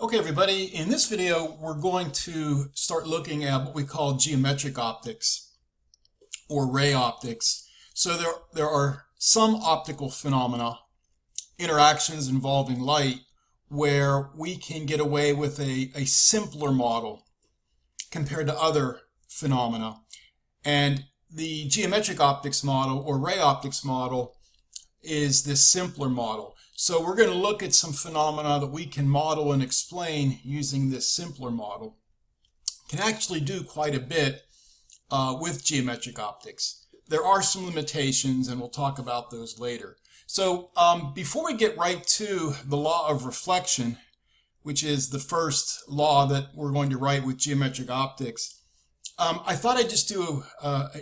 Okay, everybody, in this video, we're going to start looking at what we call geometric optics or ray optics. So there are some optical phenomena, interactions involving light, where we can get away with a simpler model compared to other phenomena. And the geometric optics model or ray optics model is this simpler model. So we're going to look at some phenomena that we can model and explain using this simpler model. Can actually do quite a bit with geometric optics. There are some limitations, and we'll talk about those later. So before we get right to the law of reflection, which is the first law that we're going to write with geometric optics, I thought I'd just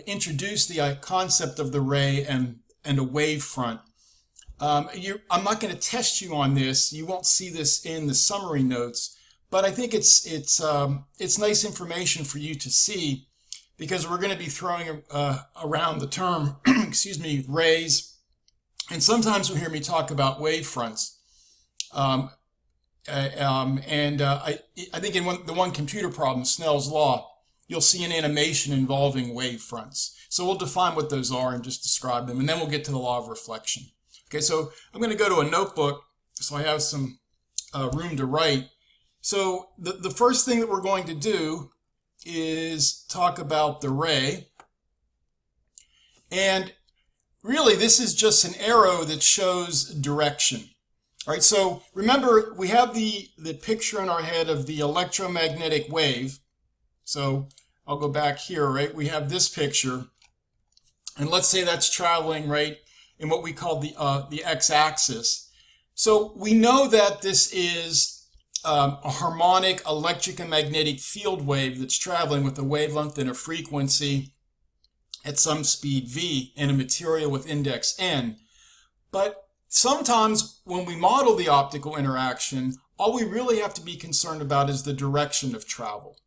introduce the concept of the ray and a wavefront. I'm not going to test you on this. You won't see this in the summary notes, but I think it's nice information for you to see, because we're going to be throwing around the term, excuse me, rays, and sometimes you'll hear me talk about wavefronts. I think in the one computer problem, Snell's law, you'll see an animation involving wavefronts. So we'll define what those are and just describe them, and then we'll get to the law of reflection. Okay, so I'm going to go to a notebook so I have some room to write. So the first thing that we're going to do is talk about the ray. And really, this is just an arrow that shows direction. All right, so remember, we have the picture in our head of the electromagnetic wave. So I'll go back here, right? We have this picture. And let's say that's traveling, right, in what we call the x-axis. So we know that this is a harmonic electric and magnetic field wave that's traveling with a wavelength and a frequency at some speed v in a material with index n. But sometimes when we model the optical interaction, all we really have to be concerned about is the direction of travel.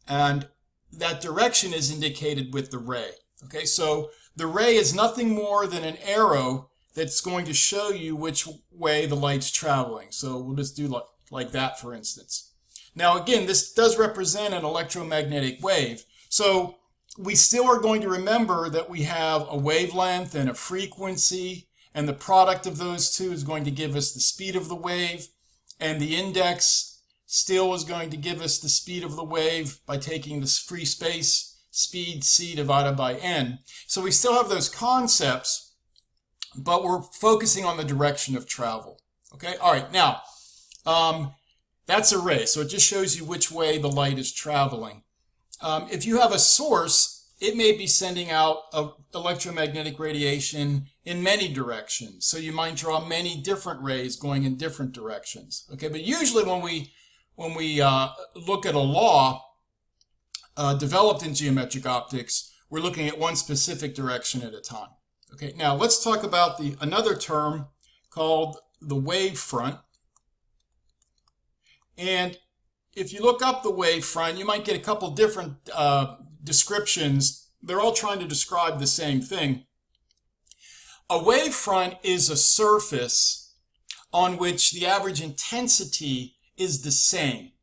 And that direction is indicated with the ray. Okay, so the ray is nothing more than an arrow that's going to show you which way the light's traveling. So we'll just do like that, for instance. Now again, this does represent an electromagnetic wave. So we still are going to remember that we have a wavelength and a frequency, and the product of those two is going to give us the speed of the wave, and the index still is going to give us the speed of the wave by taking this free space speed c divided by n. So we still have those concepts, but we're focusing on the direction of travel. Okay, all right, now that's a ray, so it just shows you which way the light is traveling. If you have a source, it may be sending out electromagnetic radiation in many directions, so you might draw many different rays going in different directions. Okay, but usually when we look at a law developed in geometric optics, we're looking at one specific direction at a time. Okay, now let's talk about another term called the wavefront. And if you look up the wavefront, you might get a couple different descriptions. They're all trying to describe the same thing. A wavefront is a surface on which the average intensity is the same.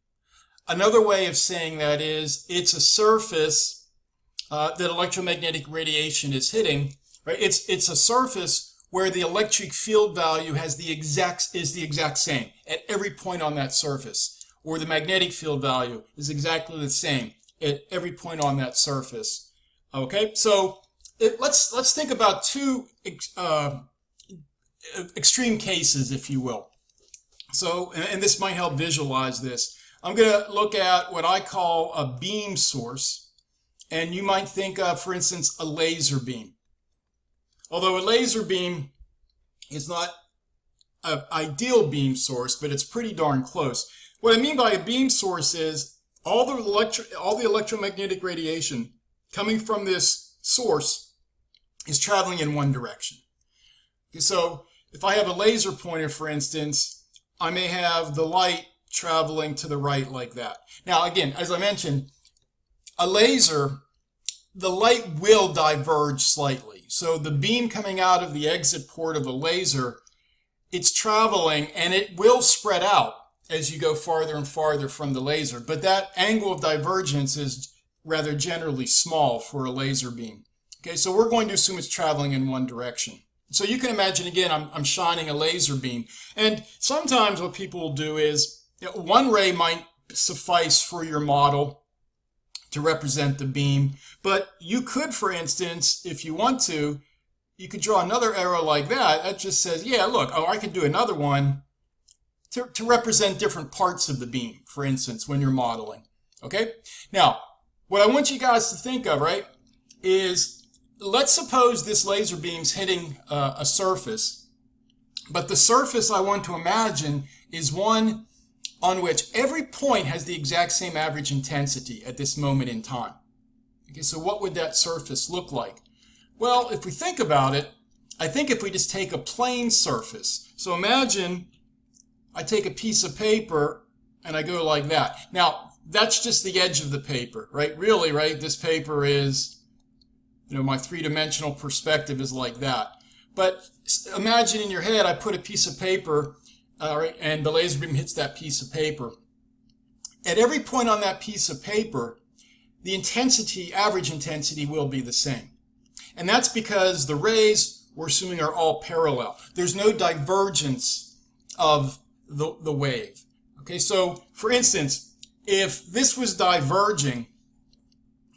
Another way of saying that is it's a surface that electromagnetic radiation is hitting. Right? It's a surface where the electric field value is the exact same at every point on that surface, or the magnetic field value is exactly the same at every point on that surface. Okay, so let's think about two extreme cases, if you will. So, and this might help visualize this. I'm going to look at what I call a beam source, and you might think of, for instance, a laser beam. Although a laser beam is not an ideal beam source, but it's pretty darn close. What I mean by a beam source is all the electromagnetic radiation coming from this source is traveling in one direction. Okay, so if I have a laser pointer, for instance, I may have the light traveling to the right like that. Now again, as I mentioned, a laser, the light will diverge slightly. So the beam coming out of the exit port of a laser, it's traveling and it will spread out. as you go farther and farther from the laser. But that angle of divergence is rather generally small for a laser beam. Okay, so we're going to assume it's traveling in one direction. So you can imagine, again, I'm shining a laser beam. And sometimes what people will do is, one ray might suffice for your model to represent the beam. But you could, for instance, if you want to, you could draw another arrow like that. That just says, yeah, look, oh, I could do another one to represent different parts of the beam, for instance, when you're modeling. Okay? Now, what I want you guys to think of, right, is let's suppose this laser beam's hitting a surface, but the surface I want to imagine is one on which every point has the exact same average intensity at this moment in time. Okay, so what would that surface look like? Well, if we think about it, I think if we just take a plane surface, so imagine I take a piece of paper and I go like that. Now, that's just the edge of the paper, right? Really, right? This paper is, my three-dimensional perspective is like that. But imagine in your head, I put a piece of paper, right, and the laser beam hits that piece of paper. At every point on that piece of paper, the intensity, average intensity, will be the same. And that's because the rays, we're assuming, are all parallel. There's no divergence of the wave. Okay, so for instance, if this was diverging,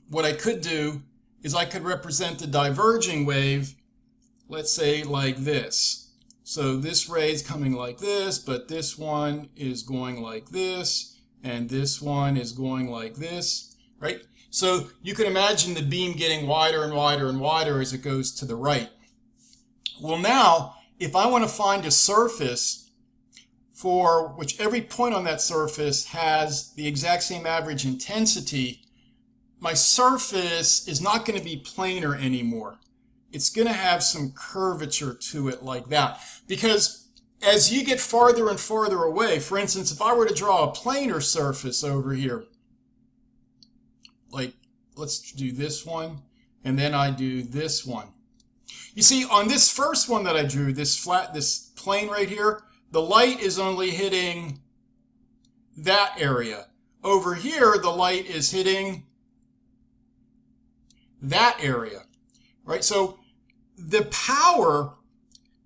what I could do is I could represent the diverging wave, let's say like this. So this ray is coming like this, but this one is going like this, and this one is going like this, right? So you can imagine the beam getting wider and wider and wider as it goes to the right. Well, now, if I want to find a surface for which every point on that surface has the exact same average intensity, my surface is not going to be planar anymore. It's going to have some curvature to it like that. Because as you get farther and farther away, for instance, if I were to draw a planar surface over here, like let's do this one, and then I do this one. You see, on this first one that I drew, this plane right here, the light is only hitting that area. Over here, the light is hitting that area, right? So the power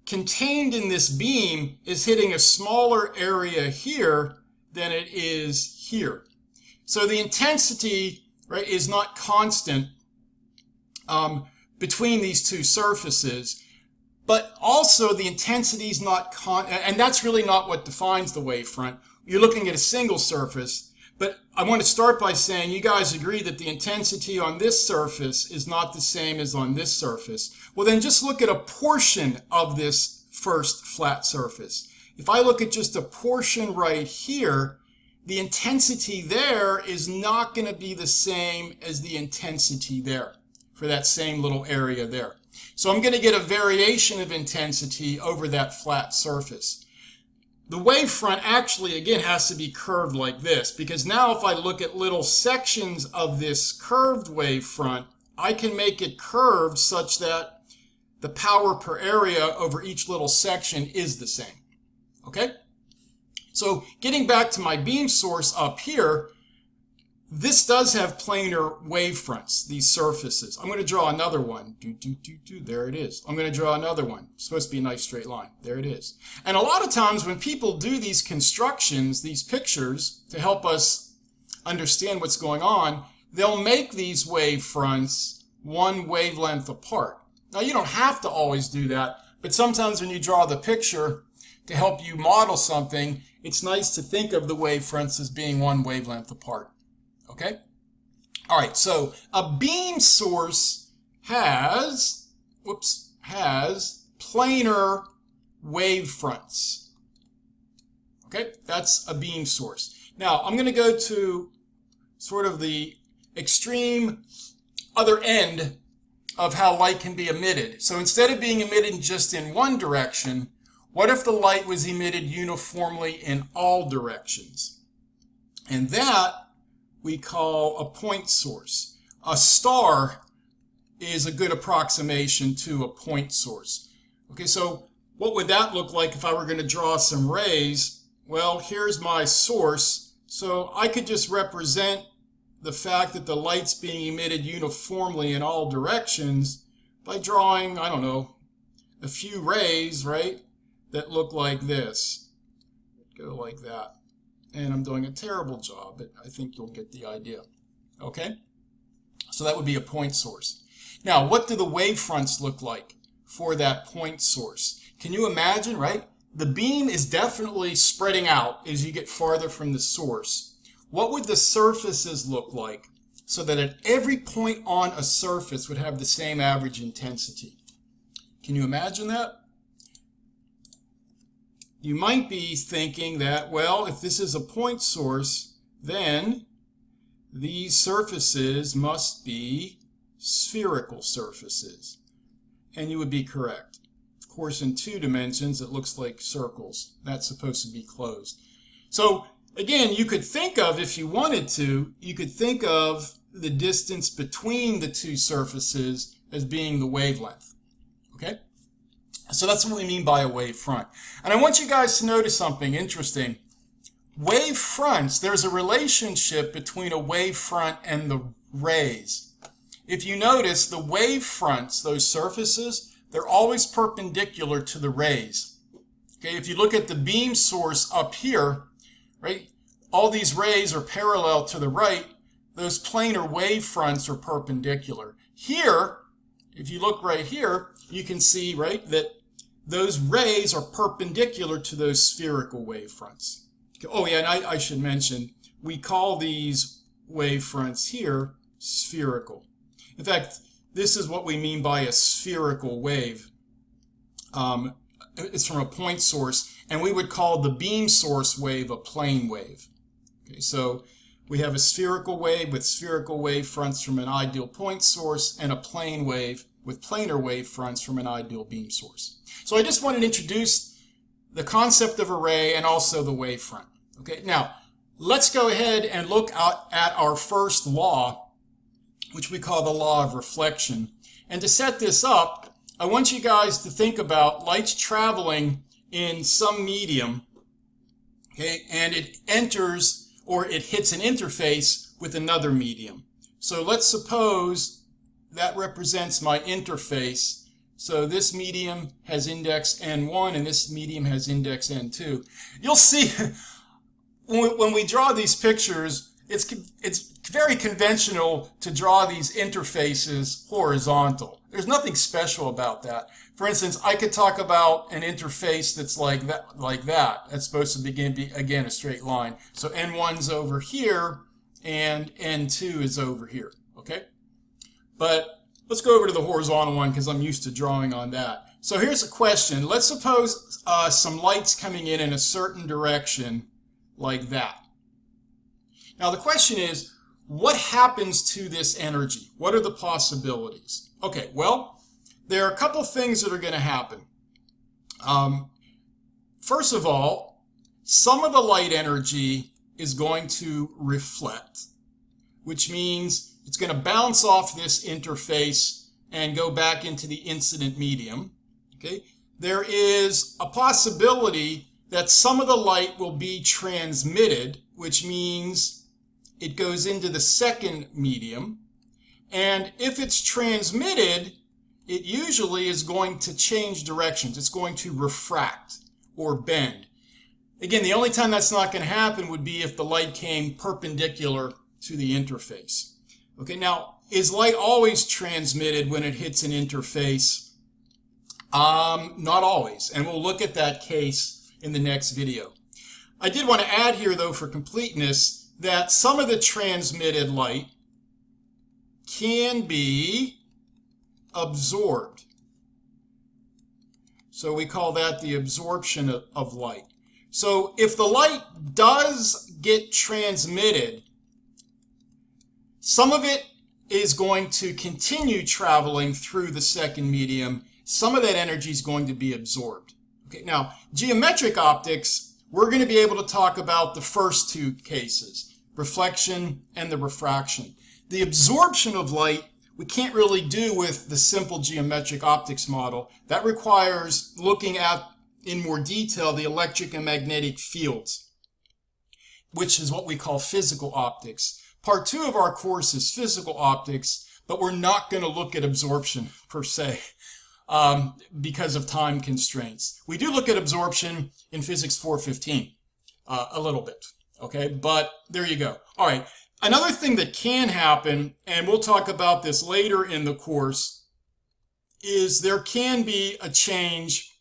contained in this beam is hitting a smaller area here than it is here. So the intensity, right, is not constant between these two surfaces, but also the intensity is not and that's really not what defines the wavefront. You're looking at a single surface, but I want to start by saying you guys agree that the intensity on this surface is not the same as on this surface. Well, then just look at a portion of this first flat surface. If I look at just a portion right here, the intensity there is not going to be the same as the intensity there for that same little area there. So I'm going to get a variation of intensity over that flat surface. The wavefront actually, again, has to be curved like this, because now if I look at little sections of this curved wavefront, I can make it curved such that the power per area over each little section is the same. Okay? So getting back to my beam source up here, this does have planar wavefronts, these surfaces. I'm going to draw another one. There it is. I'm going to draw another one. It's supposed to be a nice straight line. There it is. And a lot of times when people do these constructions, these pictures, to help us understand what's going on, they'll make these wavefronts one wavelength apart. Now, you don't have to always do that, but sometimes when you draw the picture to help you model something, it's nice to think of the wavefronts as being one wavelength apart. Okay? All right, so a beam source has planar wavefronts. Okay? That's a beam source. Now, I'm going to go to sort of the extreme other end of how light can be emitted. So instead of being emitted just in one direction, what if the light was emitted uniformly in all directions? And that we call a point source. A star is a good approximation to a point source. Okay, so what would that look like if I were going to draw some rays well, here's my source. So I could just represent the fact that the light's being emitted uniformly in all directions by drawing, I don't know, a few rays, right, that look like this. Go like that. And I'm doing a terrible job, but I think you'll get the idea. Okay? So that would be a point source. Now, what do the wavefronts look like for that point source? Can you imagine, right? The beam is definitely spreading out as you get farther from the source. What would the surfaces look like so that at every point on a surface would have the same average intensity? Can you imagine that? You might be thinking that, well, if this is a point source, then these surfaces must be spherical surfaces. And you would be correct. Of course, in 2 dimensions, it looks like circles. That's supposed to be closed. So, again, you could think of, if you wanted to, you could think of the distance between the 2 surfaces as being the wavelength. Okay? So that's what we mean by a wavefront. And I want you guys to notice something interesting. Wavefronts, there's a relationship between a wavefront and the rays. If you notice, the wavefronts, those surfaces, they're always perpendicular to the rays. Okay, if you look at the beam source up here, right, all these rays are parallel to the right. Those planar wavefronts are perpendicular. Here, if you look right here, you can see, right, that those rays are perpendicular to those spherical wavefronts. Oh yeah, and I should mention, we call these wavefronts here spherical. In fact, this is what we mean by a spherical wave. It's from a point source, and we would call the beam source wave a plane wave. Okay, so we have a spherical wave with spherical wavefronts from an ideal point source, and a plane wave with planar wavefronts from an ideal beam source. So I just wanted to introduce the concept of array and also the wavefront. Okay, now let's go ahead and look at our first law, which we call the law of reflection. And to set this up, I want you guys to think about light's traveling in some medium, okay, and it enters or it hits an interface with another medium. So let's suppose that represents my interface. So this medium has index n1 and this medium has index n2. You'll see when we draw these pictures, it's very conventional to draw these interfaces horizontal. There's nothing special about that. For instance, I could talk about an interface that's like that. That's supposed to be, again, a straight line. So n1's over here and n2 is over here, okay? But let's go over to the horizontal one because I'm used to drawing on that. So here's a question. Let's suppose some light's coming in a certain direction like that. Now the question is, what happens to this energy? What are the possibilities? Okay, well, there are a couple things that are going to happen. First of all, some of the light energy is going to reflect, which means it's going to bounce off this interface and go back into the incident medium. Okay? There is a possibility that some of the light will be transmitted, which means it goes into the second medium. And if it's transmitted, it usually is going to change directions. It's going to refract or bend. Again, the only time that's not going to happen would be if the light came perpendicular to the interface. Okay, now, is light always transmitted when it hits an interface? Not always, and we'll look at that case in the next video. I did want to add here, though, for completeness, that some of the transmitted light can be absorbed. So we call that the absorption of light. So if the light does get transmitted, some of it is going to continue traveling through the second medium. Some of that energy is going to be absorbed. Okay, now, geometric optics, we're going to be able to talk about the first two cases, reflection and the refraction. The absorption of light, we can't really do with the simple geometric optics model. That requires looking at in more detail the electric and magnetic fields, which is what we call physical optics. Part 2 of our course is physical optics, but we're not going to look at absorption per se because of time constraints. We do look at absorption in Physics 415 a little bit, okay? But there you go. All right, another thing that can happen, and we'll talk about this later in the course, is there can be a change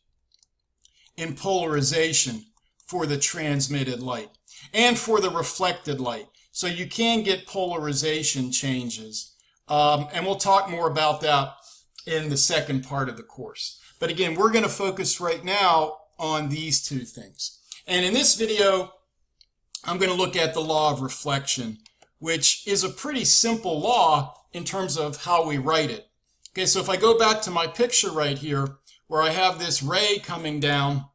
in polarization for the transmitted light and for the reflected light. So you can get polarization changes. And we'll talk more about that in the second part of the course. But again, we're going to focus right now on these two things. And in this video, I'm going to look at the law of reflection, which is a pretty simple law in terms of how we write it. Okay, so if I go back to my picture right here, where I have this ray coming down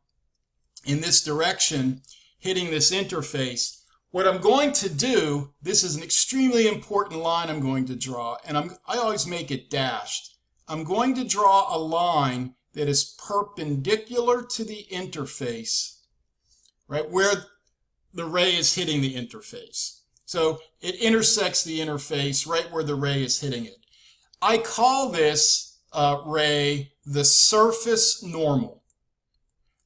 in this direction, hitting this interface, what I'm going to do, this is an extremely important line I'm going to draw, and I always make it dashed. I'm going to draw a line that is perpendicular to the interface, right, where the ray is hitting the interface. So it intersects the interface right where the ray is hitting it. I call this ray the surface normal.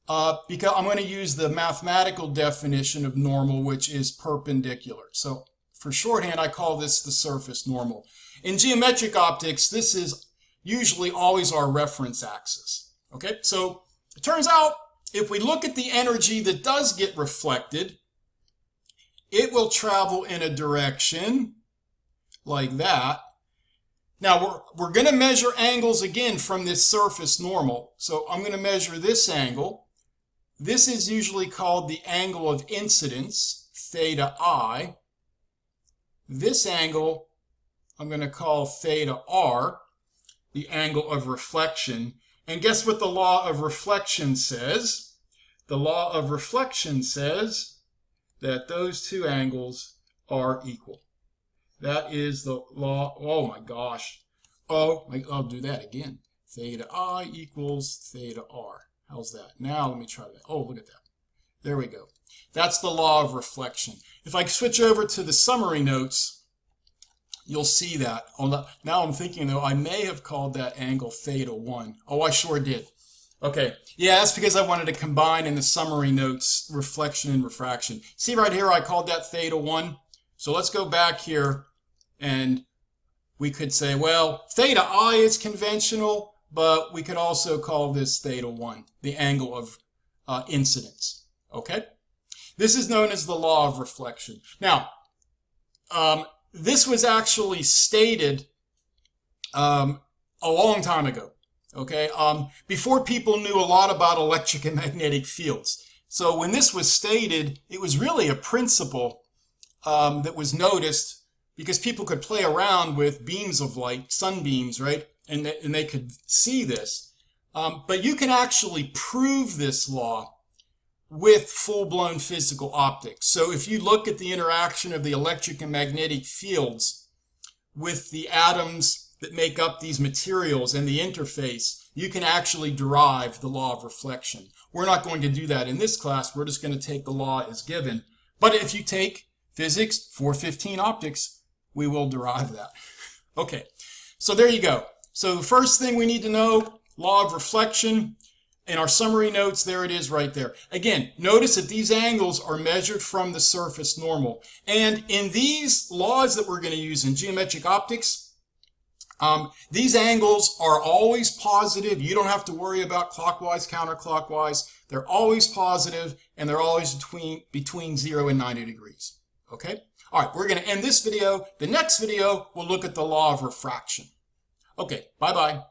Because I'm going to use the mathematical definition of normal, which is perpendicular. So for shorthand, I call this the surface normal. In geometric optics, this is usually always our reference axis. Okay, so it turns out if we look at the energy that does get reflected, it will travel in a direction like that. Now we're going to measure angles again from this surface normal. So I'm going to measure this angle. This is usually called the angle of incidence, theta I. This angle I'm going to call theta R, the angle of reflection. And guess what the law of reflection says? The law of reflection says that those two angles are equal. That is the law. Oh my gosh. I'll do that again. Theta I equals theta R. How's that? Now let me try that. Oh, look at that. There we go. That's the law of reflection. If I switch over to the summary notes, you'll see that. Now I'm thinking, though, I may have called that angle theta 1. Oh, I sure did. Okay. Yeah, that's because I wanted to combine in the summary notes reflection and refraction. See right here, I called that theta 1. So let's go back here, and we could say, well, theta I is conventional, but we could also call this theta 1, the angle of incidence. Okay? This is known as the law of reflection. Now, this was actually stated a long time ago. Okay? Before people knew a lot about electric and magnetic fields. So when this was stated, it was really a principle that was noticed because people could play around with beams of light, sunbeams, right? And they could see this. But you can actually prove this law with full-blown physical optics. So if you look at the interaction of the electric and magnetic fields with the atoms that make up these materials and the interface, you can actually derive the law of reflection. We're not going to do that in this class. We're just going to take the law as given. But if you take Physics 415 optics, we will derive that. Okay, so there you go. So the first thing we need to know, law of reflection. In our summary notes, there it is right there. Again, notice that these angles are measured from the surface normal. And in these laws that we're going to use in geometric optics, these angles are always positive. You don't have to worry about clockwise, counterclockwise. They're always positive, and they're always between 0 and 90 degrees. Okay? All right, we're going to end this video. The next video, we'll look at the law of refraction. Okay, bye-bye.